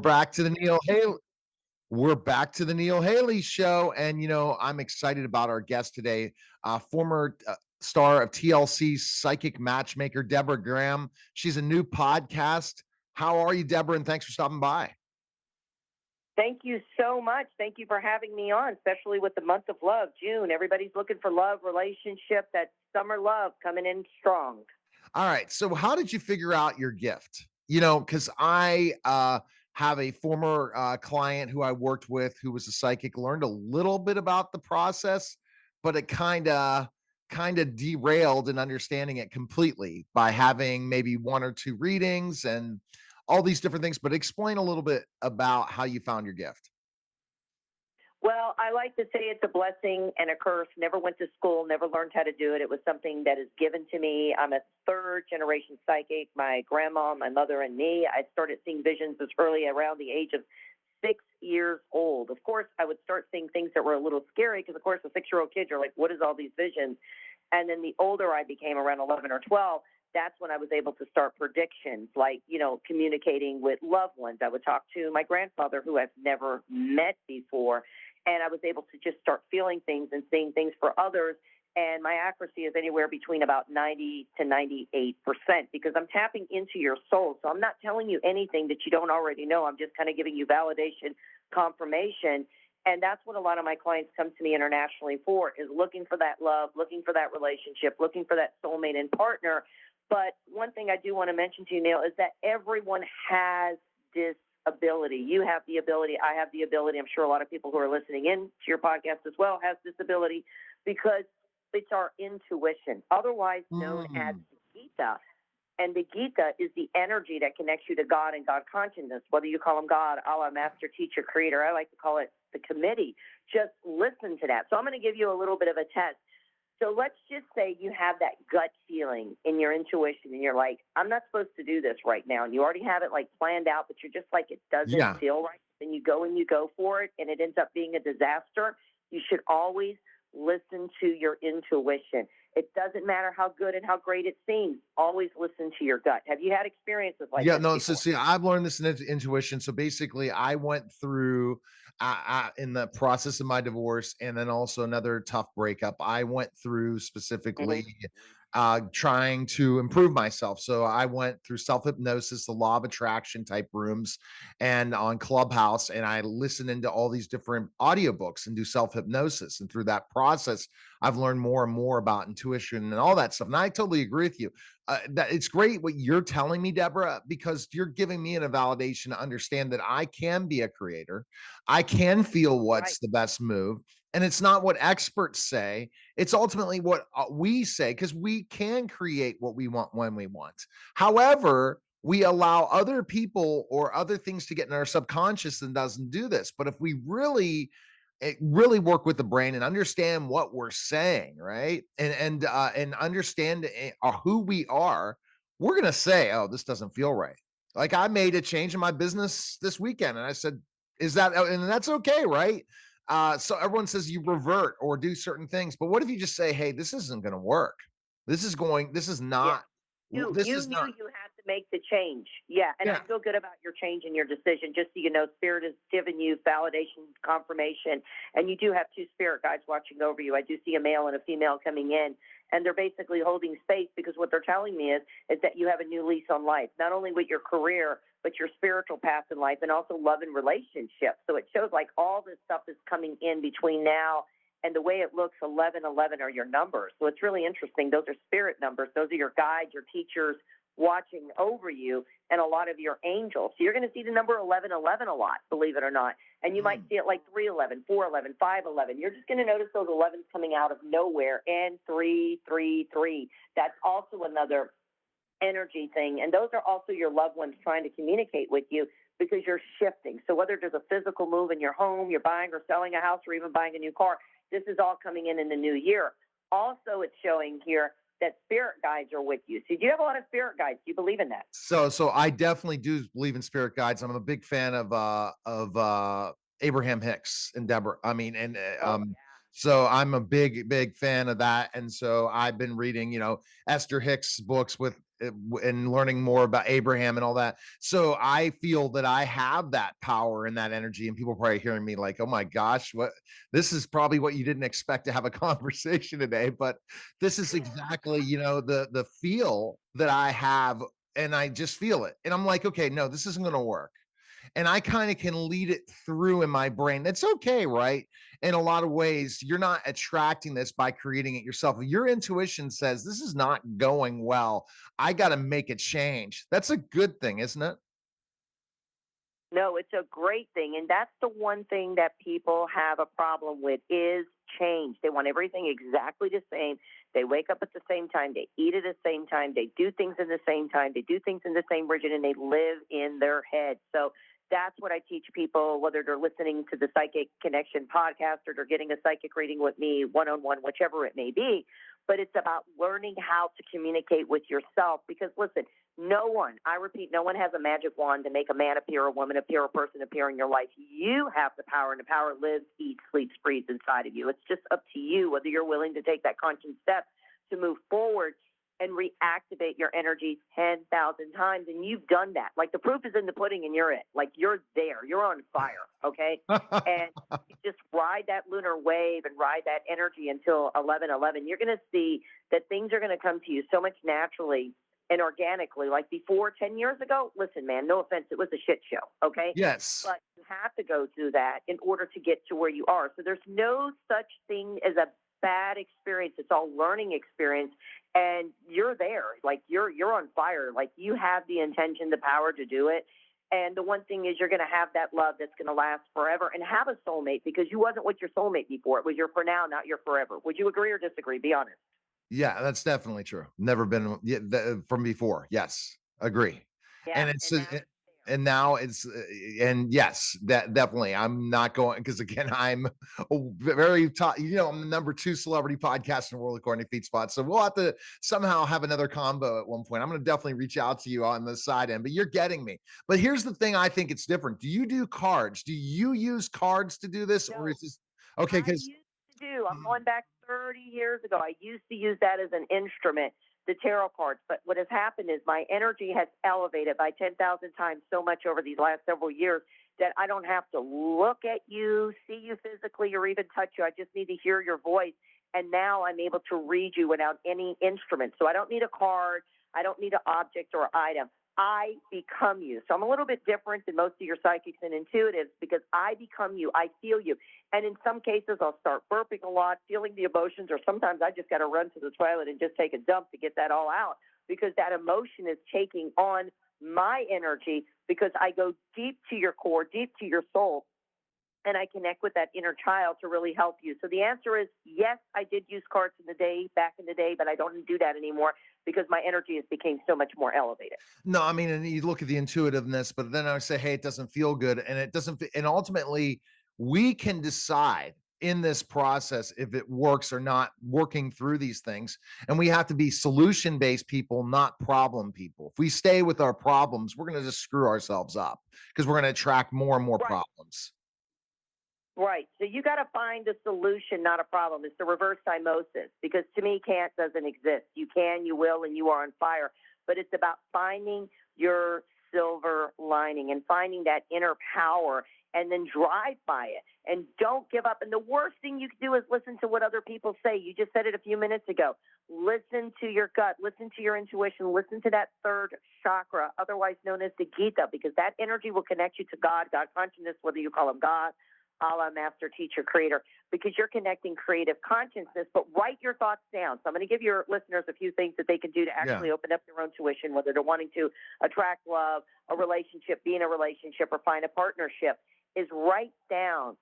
Back to the Neil Haley. We're back to the Neil Haley show, and I'm excited about our guest today, former star of TLC's Psychic Matchmaker, Deborah Graham. She's a new podcast. How are you, Deborah? And thanks for stopping by. Thank you so much. Thank you for having me on, especially with the month of love, June. Everybody's looking for love, relationship, that summer love coming in strong. All right. So, how did you figure out your gift? Because I have a former client who I worked with who was a psychic, learned a little bit about the process, but it kind of derailed in understanding it completely by having maybe one or two readings and all these different things. But explain a little bit about how you found your gift. Well, I like to say it's a blessing and a curse. Never went to school, never learned how to do it. It was something that is given to me. I'm a third generation psychic. My grandma, my mother, and me. I started seeing visions as early around the age of 6 years old. Of course, I would start seeing things that were a little scary because, of course, a 6-year-old kid, you're like, what is all these visions? And then the older I became, around 11 or 12, that's when I was able to start predictions, like, communicating with loved ones. I would talk to my grandfather, who I've never met before, and I was able to just start feeling things and seeing things for others. And my accuracy is anywhere between about 90 to 98% because I'm tapping into your soul. So I'm not telling you anything that you don't already know. I'm just kind of giving you validation, confirmation. And that's what a lot of my clients come to me internationally for, is looking for that love, looking for that relationship, looking for that soulmate and partner. But one thing I do want to mention to you, Neil, is that everyone has this ability. You have the ability. I have the ability. I'm sure a lot of people who are listening in to your podcast as well has this ability, because it's our intuition, otherwise known as Mm. Gita. And the Gita is the energy that connects you to God and God consciousness, whether you call him God, Allah, master, teacher, creator. I like to call it the committee. Just listen to that. So I'm going to give you a little bit of a test. So let's just say you have that gut feeling in your intuition and you're like, I'm not supposed to do this right now. And you already have it like planned out, but you're just like, it doesn't Yeah. feel right. Then you go and you go for it and it ends up being a disaster. You should always listen to your intuition. It doesn't matter how good and how great it seems. Always listen to your gut. Have you had experiences like Yeah, this no, so before? see, I've learned this in intuition. So basically, I went through in the process of my divorce and then also another tough breakup. I went through specifically Hmm. trying to improve myself. So I went through self-hypnosis, the law of attraction type rooms, and on Clubhouse, and I listened into all these different audiobooks and do self-hypnosis. And through that process, I've learned more and more about intuition and all that stuff. And I totally agree with you that it's great what you're telling me, Deborah, because you're giving me a validation to understand that I can be a creator. I can feel Right. what's the best move. And it's not what experts say. It's ultimately what we say, because we can create what we want when we want. However, we allow other people or other things to get in our subconscious and doesn't do this. But if we really work with the brain and understand what we're saying, right? And understand who we are, we're gonna say, "Oh, this doesn't feel right." Like I made a change in my business this weekend, and I said, "Is that?" And that's okay, right? So everyone says you revert or do certain things, but what if you just say, "Hey, this isn't going to work. This is going. This is Yeah. not. You This you is knew not." you had to make the change. Yeah, and I Yeah. feel good about your change and your decision. Just so you know, Spirit has given you validation, confirmation, and you do have two spirit guides watching over you. I do see a male and a female coming in, and they're basically holding space, because what they're telling me is that you have a new lease on life, not only with your career but your spiritual path in life, and also love and relationships. So it shows like all this stuff is coming in between now, and the way it looks, 1111 are your numbers. So it's really interesting. Those are spirit numbers. Those are your guides, your teachers watching over you, and a lot of your angels. So you're going to see the number 1111 a lot, believe it or not. And you might Mm. see it like 311, 411, 511. You're just going to notice those 11s coming out of nowhere, and 333. That's also another energy thing. And those are also your loved ones trying to communicate with you, because you're shifting. So whether there's a physical move in your home, you're buying or selling a house, or even buying a new car, this is all coming in the new year. Also, it's showing here that spirit guides are with you. So do you have a lot of spirit guides? Do you believe in that? So I definitely do believe in spirit guides. I'm a big fan of Abraham Hicks and Deborah. I mean, and Oh, so I'm a big fan of that. And so I've been reading, Esther Hicks books with and learning more about Abraham and all that. So I feel that I have that power and that energy, and people are probably hearing me like, oh my gosh, what, this is probably what you didn't expect to have a conversation today, but this is exactly, the feel that I have, and I just feel it. And I'm like, okay, no, this isn't going to work, and I kind of can lead it through in my brain. That's okay, right? In a lot of ways, you're not attracting this by creating it yourself. If your intuition says this is not going well, I got to make a change. That's a good thing, isn't it? No, it's a great thing. And that's the one thing that people have a problem with is change. They want everything exactly the same. They wake up at the same time. They eat at the same time. They do things in the same time. They do things in the same region, and they live in their head. So that's what I teach people, whether they're listening to the Psychic Connection podcast or they're getting a psychic reading with me one on one, whichever it may be. But it's about learning how to communicate with yourself because, listen, no one, I repeat, no one has a magic wand to make a man appear, a woman appear, a person appear in your life. You have the power, and the power lives, eats, sleeps, breathes inside of you. It's just up to you whether you're willing to take that conscious step to move forward and reactivate your energy 10,000 times. And you've done that. Like the proof is in the pudding and you're it. Like you're there. You're on fire. Okay. And you just ride that lunar wave and ride that energy until 11:11. You're going to see that things are going to come to you so much naturally and organically. Like before 10 years ago, listen, man, no offense, it was a shit show. Okay. Yes. But you have to go through that in order to get to where you are. So there's no such thing as a bad experience. It's all learning experience. And you're there. Like you're on fire. Like you have the intention, the power to do it. And the one thing is you're going to have that love that's going to last forever and have a soulmate because you wasn't with your soulmate before. It was your for now, not your forever. Would you agree or disagree? Be honest. Yeah, that's definitely true. Never been, yeah, from before. Yes, agree. Yeah. And it's And now and now it's and yes, that definitely. I'm not going because again, I'm very top. I'm the number 2 celebrity podcast in the world according to Feet Spot. So we'll have to somehow have another combo at one point. I'm going to definitely reach out to you on the side end. But you're getting me. But here's the thing: I think it's different. Do you do cards? Do you use cards to do this, or no, is this okay? I Because used to do. I'm going back 30 years ago. I used to use that as an instrument, the tarot cards. But what has happened is my energy has elevated by 10,000 times so much over these last several years that I don't have to look at you, see you physically, or even touch you. I just need to hear your voice. And now I'm able to read you without any instrument. So I don't need a card. I don't need an object or item. I become you. So I'm a little bit different than most of your psychics and intuitives because I become you. I feel you. And in some cases, I'll start burping a lot, feeling the emotions, or sometimes I just got to run to the toilet and just take a dump to get that all out because that emotion is taking on my energy because I go deep to your core, deep to your soul, and I connect with that inner child to really help you. So the answer is yes, I did use cards back in the day, but I don't do that anymore because my energy has become so much more elevated. no, I mean, and you look at the intuitiveness, but then I say, hey, it doesn't feel good. And it doesn't, and ultimately, we can decide in this process if it works or not working through these things. And we have to be solution based people, not problem people. If we stay with our problems, we're going to just screw ourselves up because we're going to attract more and more Right. problems. Right. So you got to find a solution, not a problem. It's the reverse osmosis because to me, can't doesn't exist. You can, you will, and you are on fire. But it's about finding your silver lining and finding that inner power and then drive by it and don't give up. And the worst thing you can do is listen to what other people say. You just said it a few minutes ago. Listen to your gut, listen to your intuition, listen to that third chakra, otherwise known as the Gita, because that energy will connect you to God, God consciousness, whether you call him God, Allah, master, teacher, creator, because you're connecting creative consciousness. But write your thoughts down. So I'm going to give your listeners a few things that they can do to Yeah. actually open up their own tuition, whether they're wanting to attract love, a relationship, be in a relationship, or find a partnership, is write down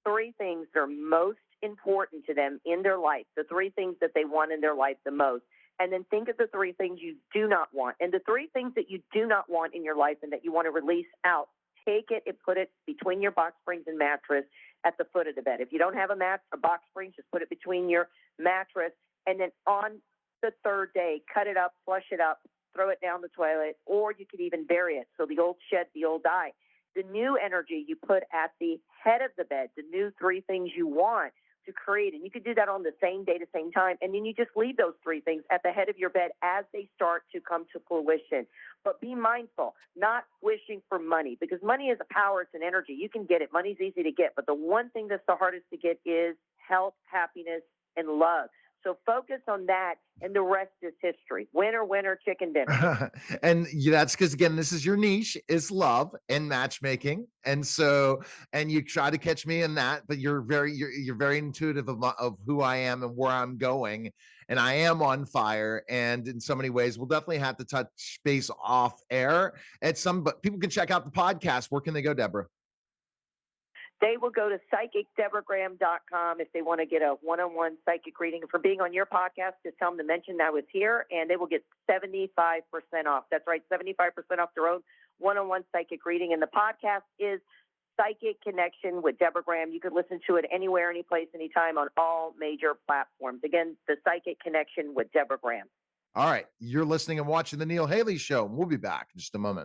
3 things that are most important to them in their life, the 3 things that they want in their life the most. And then think of the 3 things you do not want. And the 3 things that you do not want in your life and that you want to release out, take it and put it between your box springs and mattress at the foot of the bed. If you don't have a box spring, just put it between your mattress. And then on the 3rd day, cut it up, flush it up, throw it down the toilet, or you could even bury it. So the old shed, the old die. The new energy you put at the head of the bed, the new 3 things you want, to create. And you could do that on the same day, the same time. And then you just leave those three things at the head of your bed as they start to come to fruition. But be mindful, not wishing for money, because money is a power, it's an energy. You can get it. Money's easy to get. But the one thing that's the hardest to get is health, happiness, and love. So focus on that, and the rest is history. Winner, winner, chicken dinner. And that's because, again, this is your niche, is love and matchmaking. And so, and you try to catch me in that, but you're very intuitive of who I am and where I'm going. And I am on fire. And in so many ways, we'll definitely have to touch base off air at some, but people can check out the podcast. Where can they go, Deborah? They will go to psychicdeborahgraham.com if they want to get a one-on-one psychic reading. For being on your podcast, just tell them to mention I was here, and they will get 75% off. That's right, 75% off their own one-on-one psychic reading. And the podcast is Psychic Connection with Deborah Graham. You can listen to it anywhere, anyplace, anytime on all major platforms. Again, the Psychic Connection with Deborah Graham. All right. You're listening and watching The Neil Haley Show. We'll be back in just a moment.